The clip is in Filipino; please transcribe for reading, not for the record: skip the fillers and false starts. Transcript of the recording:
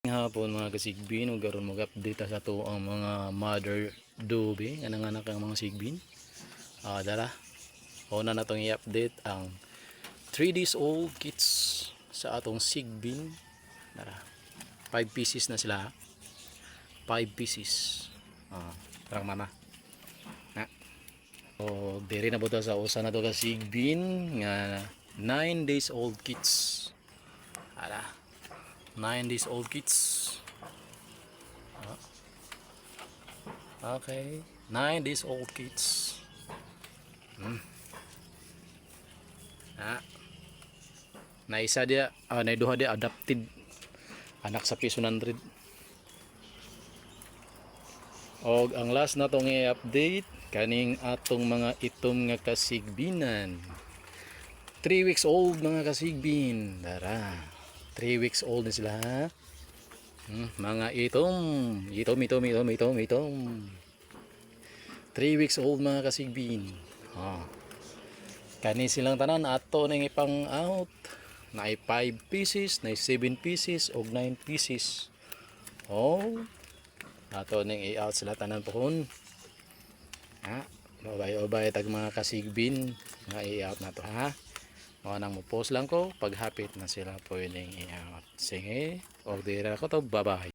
Hapon mga kasigbin, ug karon mag-update sa to ang mga mother dobe nga nanganak ang mga sigbin. Dara. Una na tong i-update ang 3 days old kits sa atong sigbin. Dara. 5 pieces na sila. 5 pieces. Parang mama. Na. O diri na buta sa usa na to ka sigbin nga 9 days old kits. 9 days old kids. Okay, 9 days old kids. Na isa dia, na duha dia adopted anak sa piso 100. Og ang last na tong i-update kaning atong mga itom nga kasigbinan. 3 weeks old mga kasigbin. Dara. 3 weeks old na sila. Mga itom. 3 weeks old mga kasigbin. Kani silang tanan ato ning ipang out. Na 5 pieces, na 7 pieces og 9 pieces. Ato ning i-out sila tanan pohon. Obay tag mga kasigbin nga i-out na to ha. Nang mo post lang ko paghapit na sila pwedeng i-out. Sige, og dira ko to, bye bye.